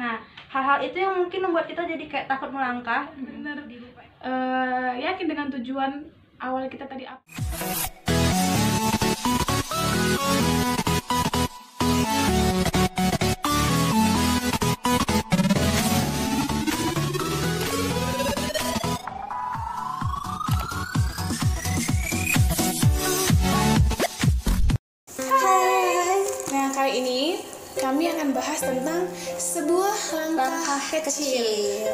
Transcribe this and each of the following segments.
Nah, hal-hal itu yang mungkin membuat kita jadi kayak takut melangkah. Bener. Yakin dengan tujuan awal kita tadi apa. Nah, kali ini kami akan bahas tentang sebuah langkah kecil.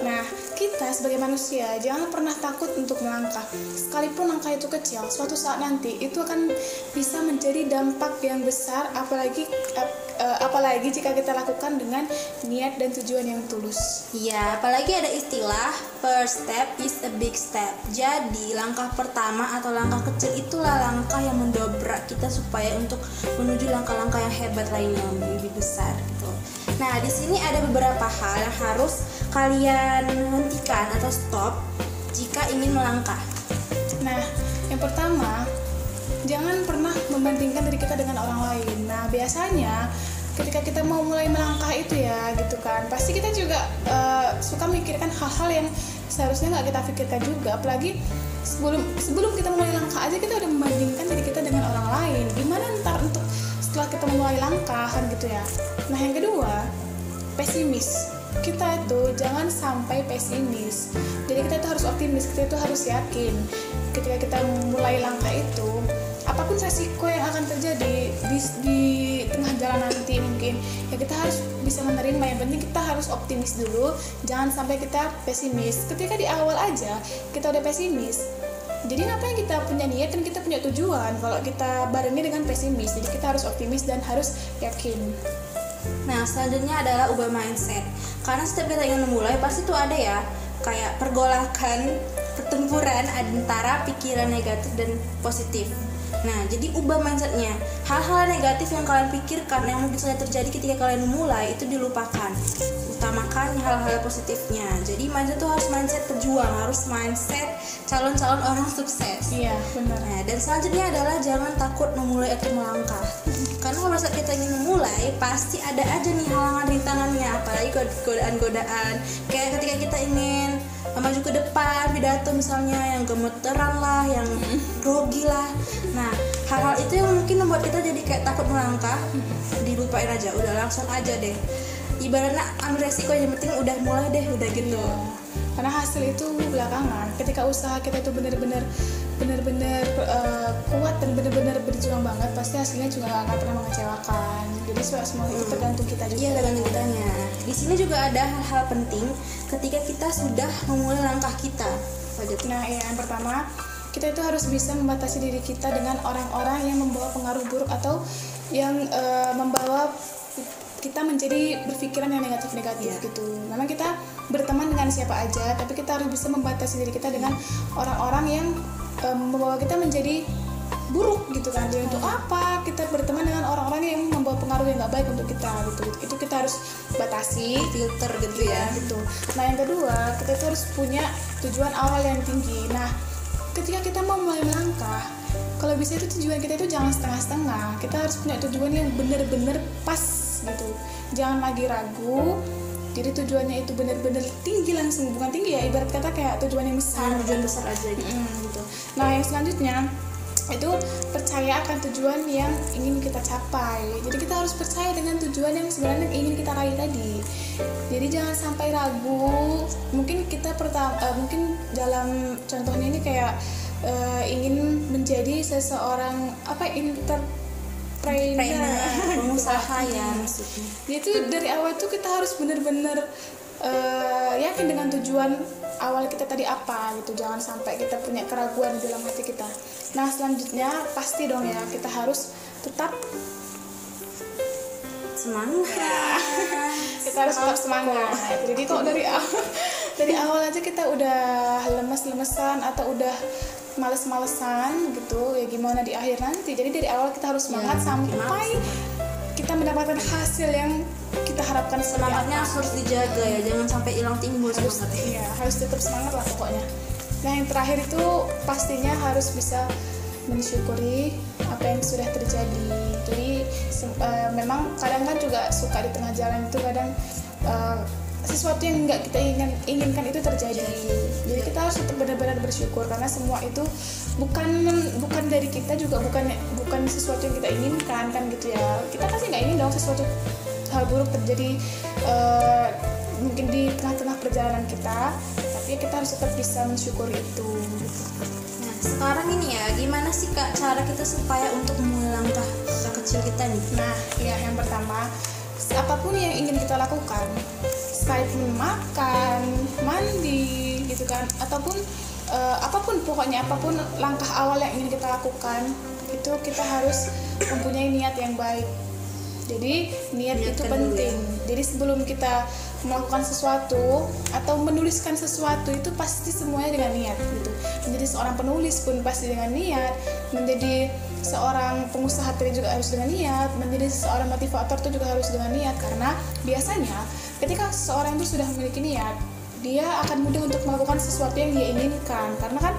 Nah, kita sebagai manusia jangan pernah takut untuk melangkah. Sekalipun langkah itu kecil, suatu saat nanti itu akan bisa menjadi dampak yang besar, apalagi jika kita lakukan dengan niat dan tujuan yang tulus. Iya, apalagi ada istilah first step is a big step. Jadi, langkah pertama atau langkah kecil itulah langkah yang mendobrak kita supaya untuk menuju langkah-langkah yang hebat lainnya, yang lebih besar gitu. Nah, di sini ada beberapa hal yang harus kalian hentikan atau stop jika ingin melangkah. Nah, yang pertama, jangan pernah membandingkan diri kita dengan orang lain. Nah, biasanya ketika kita mau mulai melangkah itu ya gitu kan, pasti kita juga suka memikirkan hal-hal yang seharusnya nggak kita pikirkan juga. Apalagi sebelum kita mulai langkah aja kita udah membandingkan diri kita dengan orang lain. Gimana ntar untuk setelah kita mulai langkah kan gitu ya. Nah, yang kedua, pesimis. Kita itu jangan sampai pesimis. Jadi kita itu harus optimis, kita itu harus yakin. Ketika kita mulai langkah itu, apapun resiko yang akan terjadi di tengah jalan nanti mungkin, ya kita harus bisa menerima. Yang penting kita harus optimis dulu, jangan sampai kita pesimis. Ketika di awal aja kita udah pesimis, jadi ngapain kita punya niat dan kita punya tujuan kalau kita barengi dengan pesimis. Jadi kita harus optimis dan harus yakin. Nah, selanjutnya adalah ubah mindset. Karena setiap kita ingin memulai pasti tuh ada ya kayak pergolakan, pertempuran antara pikiran negatif dan positif. Nah, jadi ubah mindsetnya. Hal-hal negatif yang kalian pikirkan yang mungkin saja terjadi ketika kalian memulai itu dilupakan. Utamakan hal-hal positifnya. Jadi mindset itu harus mindset pejuang, harus mindset calon-calon orang sukses. Iya, benar. Nah, dan selanjutnya adalah jangan takut memulai atau melangkah. Karena pada saat kita ingin memulai, pasti ada aja nih halangan rintangannya, apalagi godaan-godaan. Kayak ketika kita ingin maju ke depan, pidato misalnya yang gemeteran lah, yang grogi lah. Nah, hal-hal itu yang mungkin membuat kita jadi kayak takut melangkah, dilupain aja, udah langsung aja deh. Ibaratnya ambil resiko, yang penting udah mulai deh, udah gitu. Karena hasil itu belakangan. Ketika usaha kita itu benar-benar kuat dan benar-benar berjuang banget, pasti hasilnya juga gak akan pernah mengecewakan. Jadi semua itu tergantung kita juga. Iya, tergantung kitanya. Di sini juga ada hal-hal penting ketika kita sudah memulai langkah kita. Nah, yang pertama, kita itu harus bisa membatasi diri kita dengan orang-orang yang membawa pengaruh buruk atau yang membawa kita menjadi berpikiran yang negatif-negatif gitu. Memang kita berteman dengan siapa aja, tapi kita harus bisa membatasi diri kita dengan orang-orang yang membawa kita menjadi buruk gitu kan. Jadi untuk apa kita berteman dengan orang-orang yang membawa pengaruh yang nggak baik untuk kita gitu. Itu kita harus batasi, Filter gitu ya. gitu. Nah, yang kedua, kita itu harus punya tujuan awal yang tinggi. Nah, ketika kita mau mulai melangkah, kalau bisa itu tujuan kita itu jangan setengah-setengah. Kita harus punya tujuan yang benar-benar pas gitu. Jangan lagi ragu. Jadi tujuannya itu benar-benar tinggi langsung, bukan tinggi ya, ibarat kata kayak tujuan yang besar. Tujuan besar aja gitu. Nah, yang selanjutnya itu percaya akan tujuan yang ingin kita capai. Jadi kita harus percaya dengan tujuan yang sebenarnya ingin kita raih tadi. Jadi jangan sampai ragu. Mungkin kita mungkin dalam contohnya ini kayak ingin menjadi seseorang pengusaha ya maksudnya. Itu dari awal tuh kita harus benar-benar yakin dengan tujuan awal kita tadi apa gitu. Jangan sampai kita punya keraguan di dalam hati kita. Nah, selanjutnya pasti dong ya, kita harus tetap semangat. Kita harus tetap semangat. Jadi kok dari awal aja kita udah lemes-lemesan atau udah males-malesan gitu, ya gimana di akhir nanti. Jadi dari awal kita harus semangat sampai kita mendapatkan hasil yang kita harapkan. Semangatnya harus dijaga ya, jangan sampai hilang timbul semangatnya. Iya, harus tetap semangat lah pokoknya. Nah, yang terakhir itu pastinya harus bisa mensyukuri apa yang sudah terjadi. Jadi memang kadang kan juga suka di tengah jalan itu kadang sesuatu yang nggak kita inginkan itu terjadi. Jadi kita harus tetap benar-benar bersyukur karena semua itu bukan dari kita, juga bukan sesuatu yang kita inginkan kan gitu ya. Kita pasti nggak ingin dong sesuatu hal buruk terjadi mungkin di tengah-tengah perjalanan kita, tapi kita harus tetap bisa mensyukuri itu. Nah sekarang ini ya, gimana sih Kak cara kita supaya untuk memulai langkah kecil kita nih? Nah ya, yang pertama, apapun yang ingin kita lakukan, sekalipun makan, mandi gitu kan, ataupun apapun langkah awal yang ingin kita lakukan, itu kita harus mempunyai niat yang baik. Jadi niat itu penting. Jadi sebelum kita melakukan sesuatu atau menuliskan sesuatu itu pasti semuanya dengan niat gitu. Menjadi seorang penulis pun pasti dengan niat, menjadi seorang pengusaha tadi juga harus dengan niat, menjadi seorang motivator itu juga harus dengan niat. Karena biasanya ketika seseorang itu sudah memiliki niat, dia akan mudah untuk melakukan sesuatu yang dia inginkan. Karena kan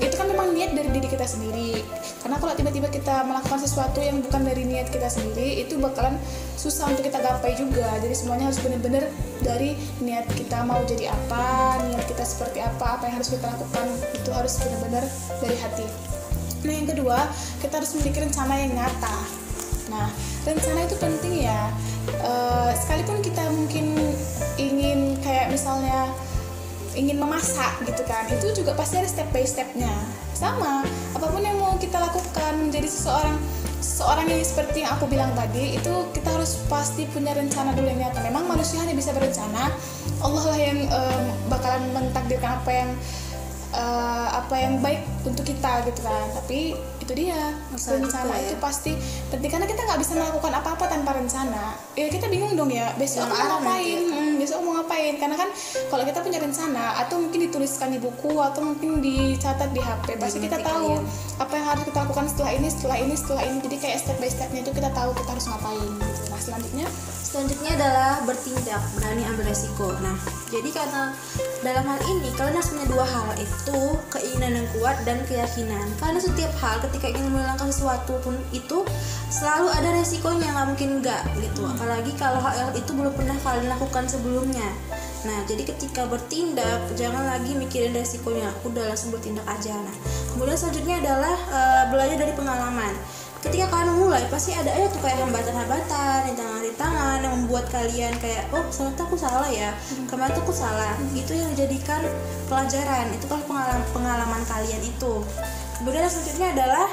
itu kan memang niat dari diri kita sendiri. Karena kalau tiba-tiba kita melakukan sesuatu yang bukan dari niat kita sendiri, itu bakalan susah untuk kita gapai juga. Jadi semuanya harus benar-benar dari niat kita mau jadi apa, niat kita seperti apa yang harus kita lakukan, itu harus benar-benar dari hati. Nah yang kedua, kita harus memiliki rencana yang nyata. Nah rencana itu penting ya. Sekalipun kita mungkin ingin kayak misalnya ingin memasak gitu kan, itu juga pasti ada step by stepnya. Sama, apapun yang mau kita lakukan, menjadi seseorang yang seperti yang aku bilang tadi, itu kita harus pasti punya rencana dulu yang nyata. Memang manusia hanya bisa berencana, Allah lah yang bakalan mentakdirkan apa yang baik untuk kita gitu kan. Tapi itu dia, rencana itu pasti penting, karena kita nggak bisa melakukan apa-apa tanpa rencana. Ya kita bingung dong ya, besok mau ngapain, karena kan kalau kita punya rencana atau mungkin dituliskan di buku atau mungkin dicatat di HP, pasti kita tahu apa yang harus kita lakukan setelah ini. Jadi kayak step by stepnya itu kita tahu kita harus ngapain gitu. Nah selanjutnya adalah bertindak, berani ambil resiko. Nah jadi karena dalam hal ini kalian harus punya dua hal, itu keinginan yang kuat dan keyakinan. Karena setiap hal ketika ingin melangkah sesuatu pun itu selalu ada resikonya, nggak mungkin enggak gitu. Apalagi kalau hal itu belum pernah kalian lakukan sebelumnya. Nah jadi ketika bertindak jangan lagi mikirin resikonya, udah langsung bertindak aja. Nah kemudian selanjutnya adalah belajar dari pengalaman. Ketika kalian mulai pasti ada aja tuh kayak hambatan-hambatan, rintangan yang membuat kalian kayak ternyata aku salah ya, kemarin tuh aku salah. Itu yang dijadikan pelajaran, itu kan pengalaman kalian itu. Kemudian selanjutnya adalah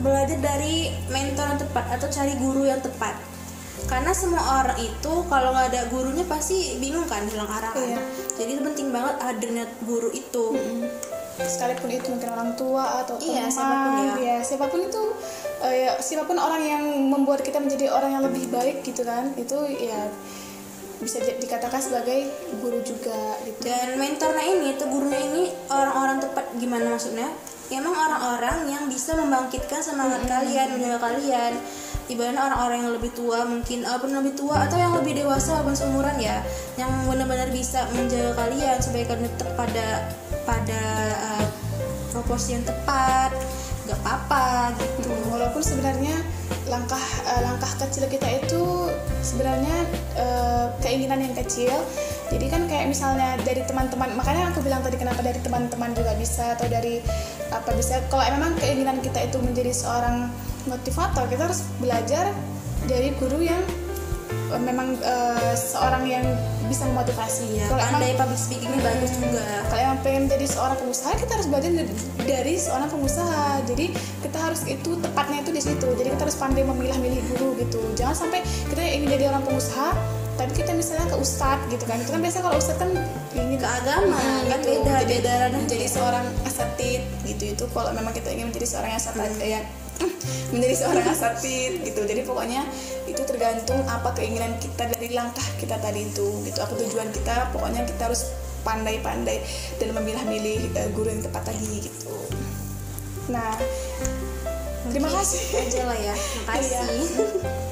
belajar dari mentor yang tepat atau cari guru yang tepat. Karena semua orang itu kalau nggak ada gurunya pasti bingung kan, hilang arah kan. Iya. Jadi itu penting banget adanya guru itu. Sekalipun itu mungkin orang tua atau teman, siapapun itu, siapapun orang yang membuat kita menjadi orang yang lebih baik gitu kan, itu ya bisa dikatakan sebagai guru juga gitu. Dan mentornya ini, itu gurunya ini orang-orang tepat, gimana maksudnya? Emang orang-orang yang bisa membangkitkan semangat kalian, menjaga kalian. Ibaratnya orang-orang yang lebih tua, mungkin pernah lebih tua atau yang lebih dewasa walaupun seumuran ya, yang benar-benar bisa menjaga kalian supaya kalian tetap pada proporsi yang tepat, nggak apa-apa gitu. Walaupun sebenarnya langkah kecil kita itu sebenarnya keinginan yang kecil. Jadi kan kayak misalnya dari teman-teman, makanya aku bilang tadi kenapa dari teman-teman juga bisa, atau dari apa bisa. Kalau memang keinginan kita itu menjadi seorang motivator, kita harus belajar dari guru yang memang seorang yang bisa memotivasi. Kalau pandai public speakingnya bagus juga. Kalau emang pengen jadi seorang pengusaha, kita harus belajar dari seorang pengusaha. Jadi kita harus itu tepatnya itu di situ. Jadi kita harus pandai memilah-milih guru gitu. Jangan sampai kita ingin jadi orang pengusaha, tapi kita misalnya ke ustadz gitu kan. Itu kan biasa kalau ustadz kan ingin ke agama kan gitu. beda jadi seorang asatid gitu. Itu kalau memang kita ingin menjadi seorang asatid menjadi seorang asatid gitu. Jadi pokoknya itu tergantung apa keinginan kita dari langkah kita tadi itu gitu. Apa tujuan kita, pokoknya kita harus pandai-pandai dan memilah-milih guru yang tepat tadi gitu. Nah, terima kasih aja lah ya. Makasih.